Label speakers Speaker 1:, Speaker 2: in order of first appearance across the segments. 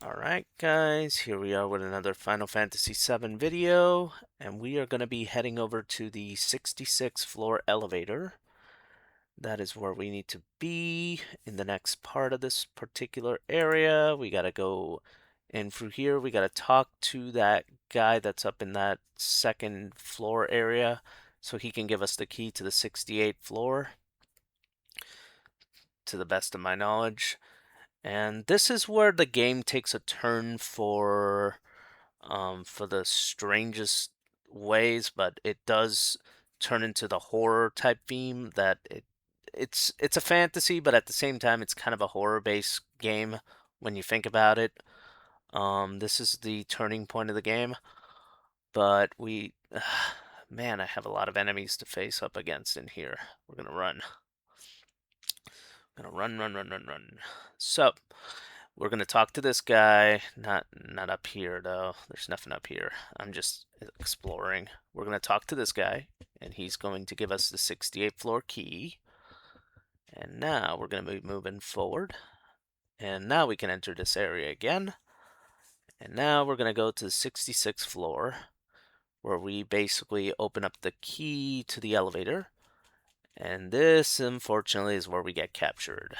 Speaker 1: Alright guys, here we are with another Final Fantasy VII video, and we are going to be heading over to the 66th floor elevator. That is where we need to be in the next part of this particular area. We got to go in through here. We got to talk to that guy that's up in that second floor area so he can give us the key to the 68th floor, to the best of my knowledge. And this is where the game takes a turn for the strangest ways, but it does turn into the horror type theme that it's a fantasy, but at the same time it's kind of a horror based game when you think about it. This is the turning point of the game, but man, I have a lot of enemies to face up against in here. We're gonna run. Gonna run, run, run, run, run. So, we're gonna talk to this guy. Not up here though. There's nothing up here. I'm just exploring. We're gonna talk to this guy, and he's going to give us the 68th floor key. And now we're gonna be moving forward. And now we can enter this area again. And now we're gonna go to the 66th floor, where we basically open up the key to the elevator. And this, unfortunately, is where we get captured.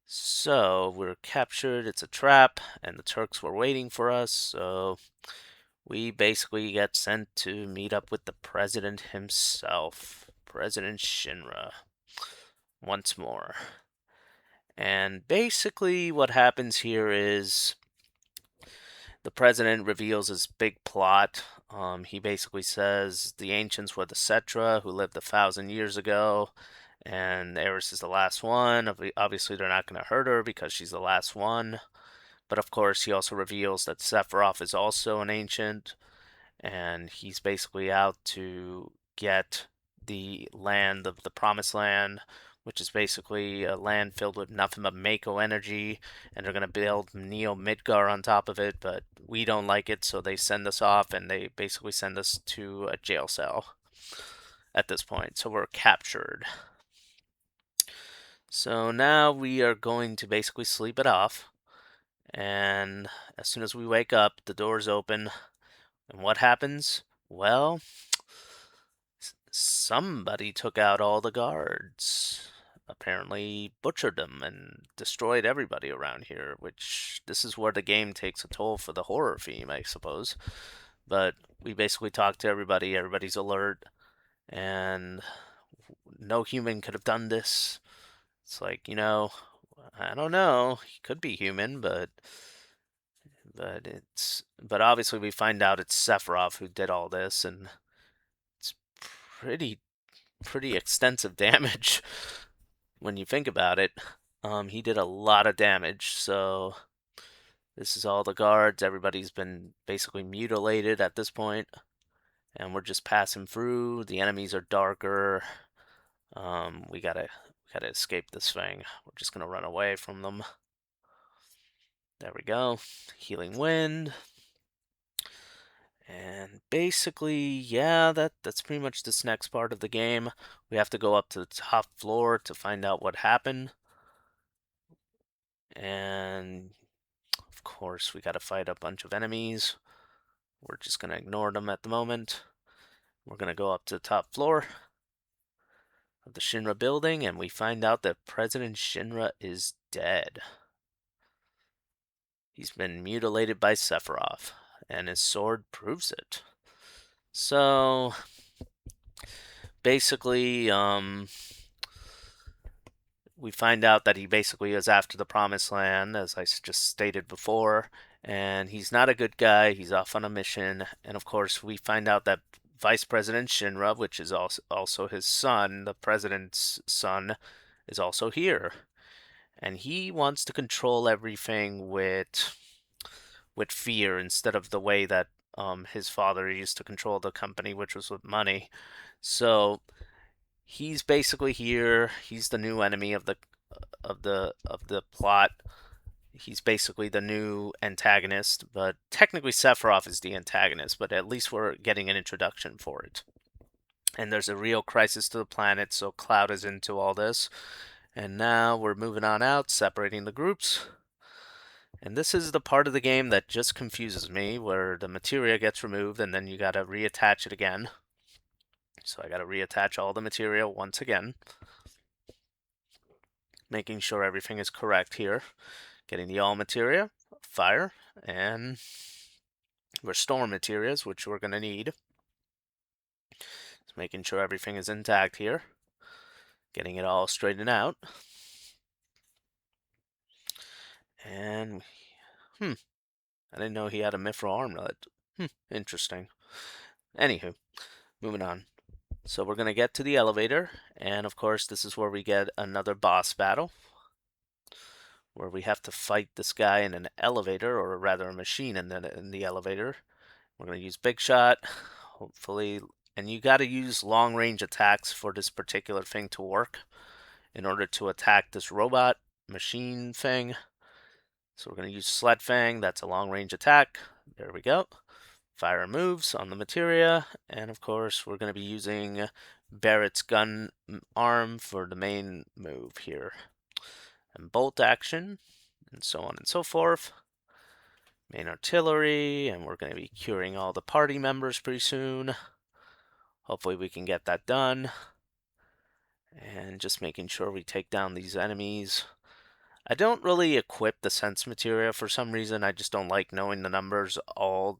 Speaker 1: So we're captured, it's a trap, and the Turks were waiting for us, so we basically get sent to meet up with the president himself, President Shinra, once more. And basically what happens here is the president reveals his big plot. He basically says the ancients were the Cetra who lived 1,000 years ago, and Eris is the last one. Obviously, they're not going to hurt her because she's the last one. But of course, he also reveals that Sephiroth is also an ancient, and he's basically out to get the land of the Promised Land, which is basically a land filled with nothing but Mako energy, and they're going to build Neo Midgar on top of it, but we don't like it, so they send us off, and they basically send us to a jail cell at this point. So we're captured. So now we are going to basically sleep it off. And as soon as we wake up, the doors open. And what happens? Well, somebody took out all the guards. Apparently butchered them and destroyed everybody around here, which this is where the game takes a toll for the horror theme, I suppose. But we basically talk to everybody, everybody's alert, and no human could have done this. It's like, I don't know. He could be human, but obviously we find out it's Sephiroth who did all this, and it's pretty pretty extensive damage when you think about it. He did a lot of damage, so this is all the guards. Everybody's been basically mutilated at this point, and we're just passing through. The enemies are darker. We gotta escape this thing. We're just gonna run away from them. There we go. Healing wind. And basically, yeah, that's pretty much this next part of the game. We have to go up to the top floor to find out what happened. And of course, we got to fight a bunch of enemies. We're just going to ignore them at the moment. We're going to go up to the top floor of the Shinra building, and we find out that President Shinra is dead. He's been mutilated by Sephiroth, and his sword proves it. So, basically, we find out that he basically is after the Promised Land, as I just stated before, and he's not a good guy. He's off on a mission, and of course, we find out that Vice President Shinra, which is also his son, the president's son, is also here, and he wants to control everything with fear instead of the way that his father used to control the company, which was with money. So he's basically here. He's the new enemy of the plot. He's basically the new antagonist, but technically Sephiroth is the antagonist, but at least we're getting an introduction for it. And there's a real crisis to the planet, so Cloud is into all this. And now we're moving on out, separating the groups. And this is the part of the game that just confuses me, where the materia gets removed and then you gotta reattach it again. So I gotta reattach all the material once again, making sure everything is correct here. Getting the all materia, fire, and restore materials, which we're gonna need. Just making sure everything is intact here. Getting it all straightened out. And, I didn't know he had a mithril armlet. Interesting. Anywho, moving on. So we're going to get to the elevator, and of course this is where we get another boss battle, where we have to fight this guy in an elevator, or rather a machine in the elevator. We're going to use Big Shot, hopefully, and you got to use long range attacks for this particular thing to work in order to attack this robot machine thing. So we're going to use Sled Fang, that's a long range attack. There we go. Fire moves on the materia, and of course we're going to be using Barrett's gun arm for the main move here. And bolt action, and so on and so forth. Main artillery, and we're going to be curing all the party members pretty soon. Hopefully we can get that done. And just making sure we take down these enemies. I don't really equip the sense materia for some reason. I just don't like knowing the numbers all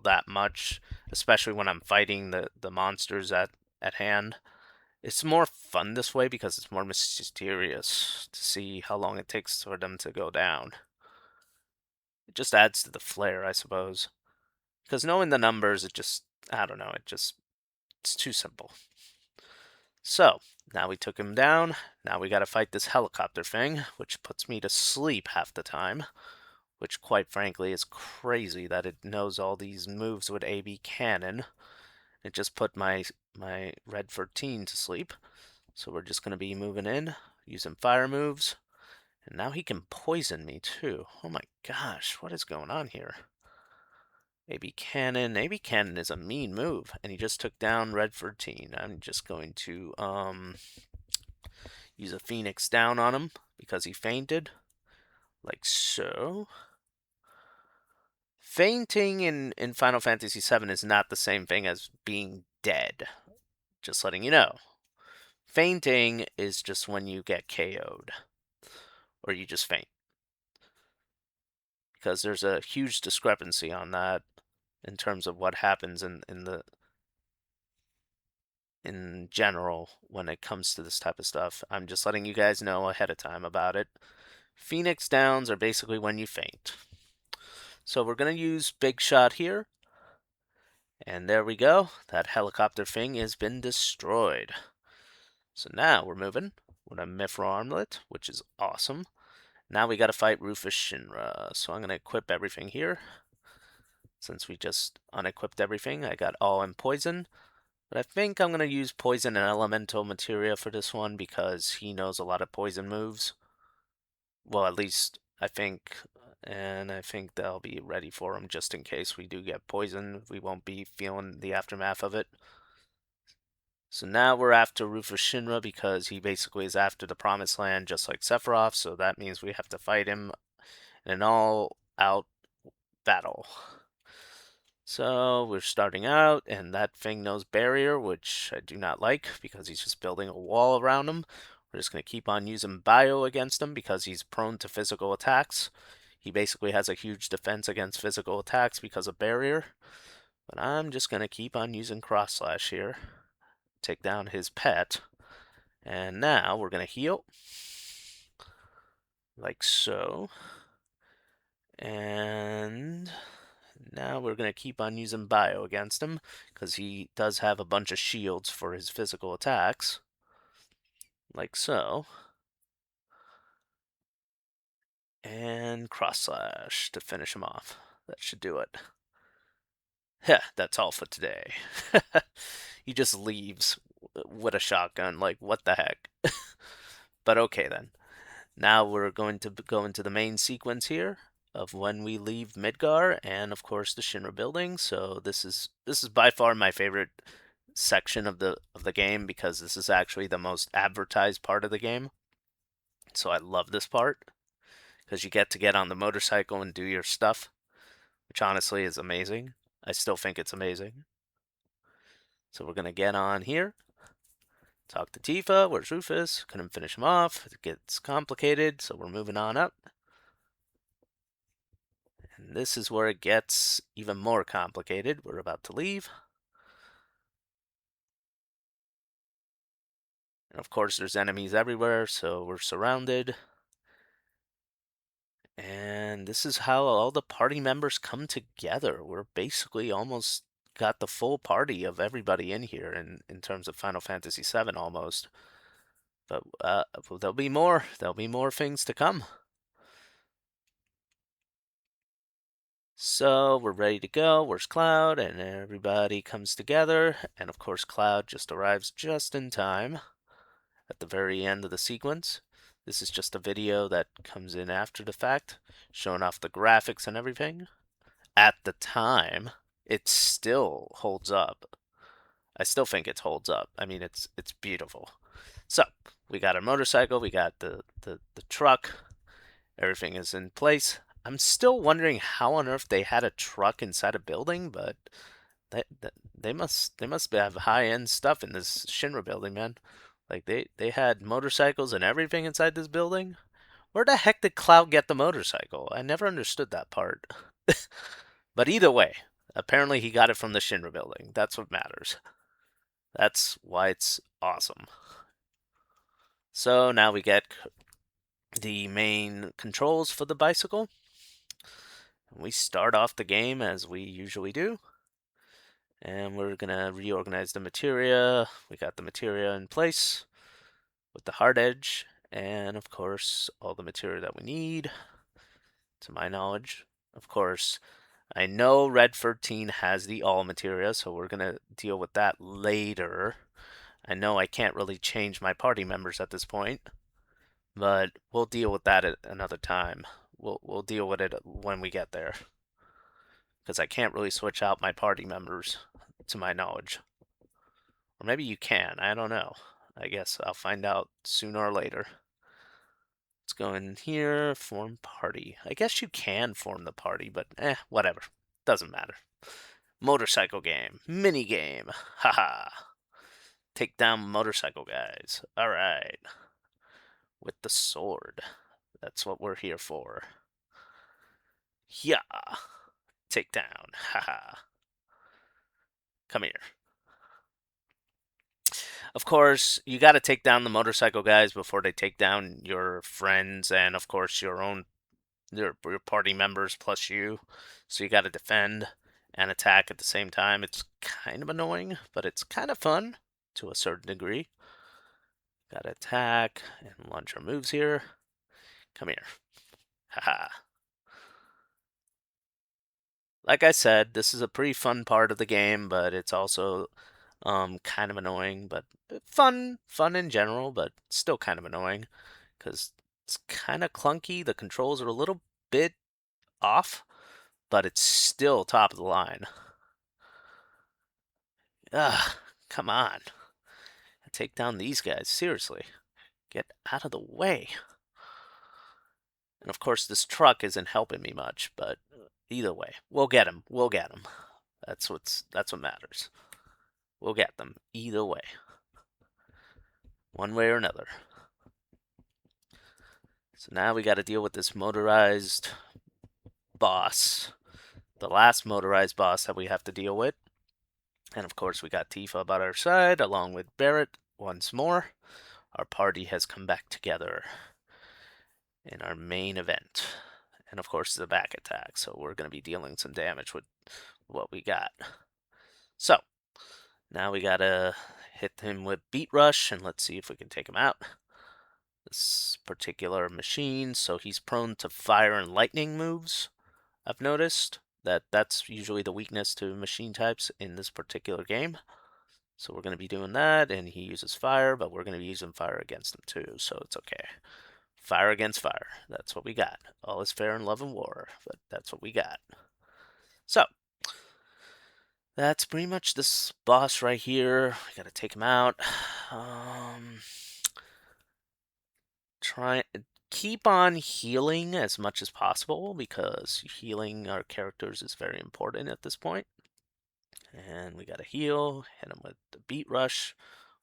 Speaker 1: that much, especially when I'm fighting the monsters at hand. It's more fun this way because it's more mysterious to see how long it takes for them to go down. It just adds to the flair, I suppose. Because knowing the numbers, I don't know, it's too simple. So, now we took him down. Now we gotta fight this helicopter thing, which puts me to sleep half the time. Which, quite frankly, is crazy that it knows all these moves with AB cannon. It just put my Red 13 to sleep. So we're just going to be moving in, using fire moves. And now he can poison me, too. Oh my gosh, what is going on here? AB cannon. AB cannon is a mean move. And he just took down Red 13. I'm just going to use a Phoenix down on him because he fainted. Like so. Fainting in Final Fantasy VII is not the same thing as being dead. Just letting you know. Fainting is just when you get KO'd. Or you just faint. Because there's a huge discrepancy on that in terms of what happens in general when it comes to this type of stuff. I'm just letting you guys know ahead of time about it. Phoenix downs are basically when you faint. So we're going to use Big Shot here. And there we go. That helicopter thing has been destroyed. So now we're moving with a mithril armlet, which is awesome. Now we got to fight Rufus Shinra. So I'm going to equip everything here. Since we just unequipped everything, I got all in poison. But I think I'm going to use poison and elemental materia for this one because he knows a lot of poison moves. Well, at least I think, and I think they'll be ready for him just in case we do get poisoned. We won't be feeling the aftermath of it. So now we're after Rufus Shinra because he basically is after the Promised Land just like Sephiroth, so that means we have to fight him in an all-out battle. So we're starting out, and that thing knows barrier, which I do not like because he's just building a wall around him. We're just going to keep on using bio against him because he's prone to physical attacks. He basically has a huge defense against physical attacks because of barrier. But I'm just going to keep on using cross slash here. Take down his pet. And now we're going to heal. Like so. And now we're going to keep on using bio against him because he does have a bunch of shields for his physical attacks. Like so. And cross slash to finish him off. That should do it. Yeah, that's all for today. He just leaves with a shotgun. Like, what the heck? But okay then. Now we're going to go into the main sequence here of when we leave Midgar and of course the Shinra building. So this is by far my favorite section of the game because this is actually the most advertised part of the game. So I love this part because you get on the motorcycle and do your stuff, which honestly is amazing. I still think it's amazing. So we're gonna get on here. Talk to Tifa. Where's Rufus? Couldn't finish him off. It gets complicated, so we're moving on up. And this is where it gets even more complicated. We're about to leave. And of course, there's enemies everywhere, so we're surrounded. And this is how all the party members come together. We're basically almost got the full party of everybody in here in terms of Final Fantasy VII almost. But there'll be more. There'll be more things to come. So we're ready to go. Where's Cloud? And everybody comes together. And of course, Cloud just arrives just in time at the very end of the sequence. This is just a video that comes in after the fact, showing off the graphics and everything. At the time, it still holds up. I still think it holds up. I mean, it's beautiful. So we got our motorcycle, we got the truck, everything is in place. I'm still wondering how on earth they had a truck inside a building, but they they must have high end stuff in this Shinra building, man. Like they had motorcycles and everything inside this building. Where the heck did Cloud get the motorcycle? I never understood that part. But either way, apparently he got it from the Shinra building. That's what matters. That's why it's awesome. So now we get the main controls for the bicycle. We start off the game as we usually do. And we're going to reorganize the materia. We got the materia in place with the hard edge. And of course, all the material that we need, to my knowledge. Of course, I know Red 13 has the all materia, so we're going to deal with that later. I know I can't really change my party members at this point, but we'll deal with that at another time. We'll deal with it when we get there, because I can't really switch out my party members, to my knowledge. Or maybe you can, I don't know. I guess I'll find out sooner or later. Let's go in here, form party. I guess you can form the party, but whatever. Doesn't matter. Motorcycle game. Mini game. Haha. Take down motorcycle guys. Alright. With the sword. That's what we're here for. Yeah. Take down. Haha. Come here. Of course, you got to take down the motorcycle guys before they take down your friends and, of course, your party members plus you. So you got to defend and attack at the same time. It's kind of annoying, but it's kind of fun to a certain degree. Got to attack and launch our moves here. Come here. Haha. Like I said, this is a pretty fun part of the game, but it's also kind of annoying, but fun in general, but still kind of annoying because it's kind of clunky. The controls are a little bit off, but it's still top of the line. Ugh, come on. Take down these guys, seriously. Get out of the way. And of course, this truck isn't helping me much, but either way, we'll get him. We'll get him. That's what matters. We'll get them either way. One way or another. So now we got to deal with this motorized boss. The last motorized boss that we have to deal with. And of course, we got Tifa by our side, along with Barret once more. Our party has come back together in our main event. And of course, the back attack. So we're going to be dealing some damage with what we got. So now we got to hit him with Beat Rush, and let's see if we can take him out. This particular machine, so he's prone to fire and lightning moves. I've noticed that's usually the weakness to machine types in this particular game. So we're going to be doing that, and he uses fire, but we're going to be using fire against him too, so it's okay. Fire against fire. That's what we got. All is fair in love and war, but that's what we got. So, that's pretty much this boss right here. We gotta take him out. keep on healing as much as possible because healing our characters is very important at this point. And we gotta heal, hit him with the beat rush.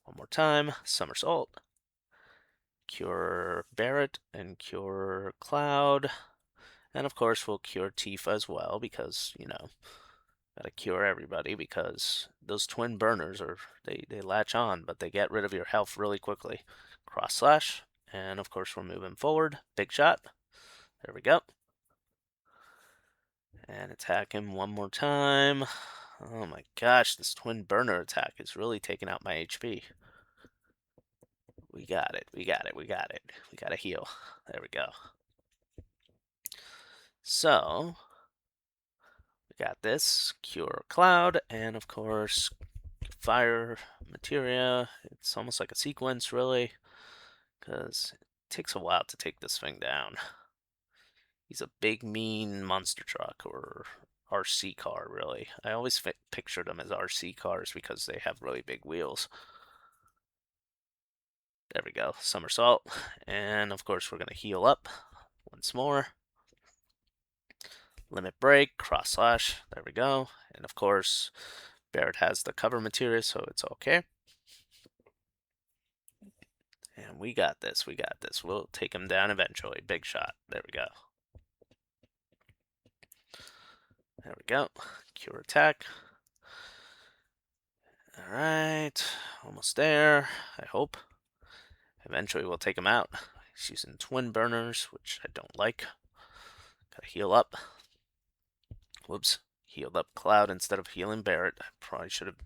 Speaker 1: One more time, somersault. Cure Barret and cure Cloud. And of course, we'll cure Tifa as well because, gotta cure everybody because those twin burners they latch on, but they get rid of your health really quickly. Cross slash, and of course, we're moving forward. Big shot. There we go. And attack him one more time. Oh my gosh, this twin burner attack is really taking out my HP. We got it, we got it, we got it. We gotta heal. There we go. So, we got this. Cure Cloud, and of course, fire materia. It's almost like a sequence, really, because it takes a while to take this thing down. He's a big, mean monster truck, or RC car, really. I always pictured them as RC cars because they have really big wheels. There we go, somersault. And of course, we're going to heal up once more. Limit break, cross slash, there we go. And of course, Barret has the cover material, so it's okay. And we got this, we got this. We'll take him down eventually. Big shot, there we go. There we go, cure attack. Alright, almost there, I hope. Eventually we'll take him out. He's using twin burners, which I don't like. Gotta heal up. Whoops. Healed up Cloud instead of healing Barret. I probably should have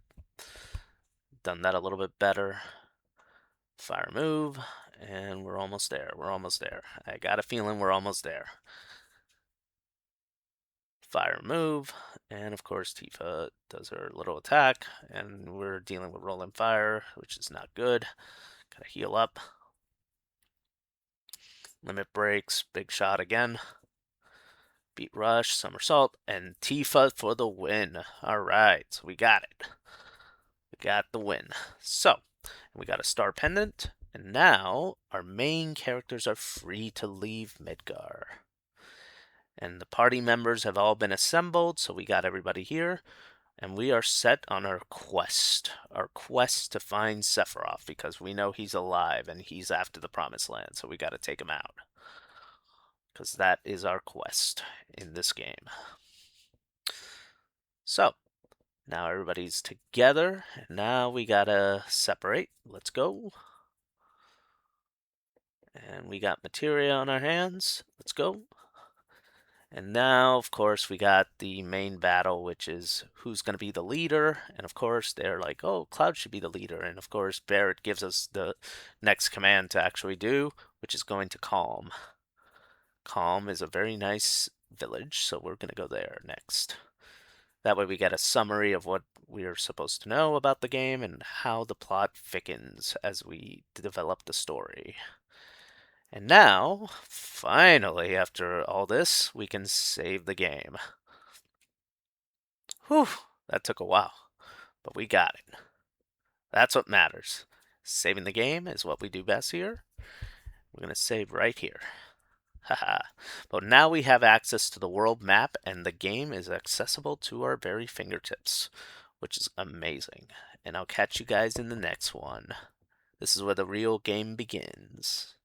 Speaker 1: done that a little bit better. Fire move. And we're almost there. We're almost there. I got a feeling we're almost there. Fire move. And of course Tifa does her little attack. And we're dealing with rolling fire, which is not good. Gotta heal up. Limit breaks. Big shot again. Beat rush, somersault, and Tifa for the win. All right, so we got it. We got the win. So, we got a star pendant, and now our main characters are free to leave Midgar. And the party members have all been assembled, so we got everybody here. And we are set on our quest to find Sephiroth, because we know he's alive and he's after the Promised Land, so we got to take him out. Because that is our quest in this game. So, now everybody's together, and now we gotta separate. Let's go. And we got materia on our hands. Let's go. And now, of course, we got the main battle, which is who's going to be the leader. And of course, they're like, oh, Cloud should be the leader. And of course, Barret gives us the next command to actually do, which is going to Calm. Calm is a very nice village, so we're going to go there next. That way we get a summary of what we're supposed to know about the game and how the plot thickens as we develop the story. And now, finally, after all this, we can save the game. Whew, that took a while, but we got it. That's what matters. Saving the game is what we do best here. We're going to save right here. Haha. But now we have access to the world map, and the game is accessible to our very fingertips, which is amazing. And I'll catch you guys in the next one. This is where the real game begins.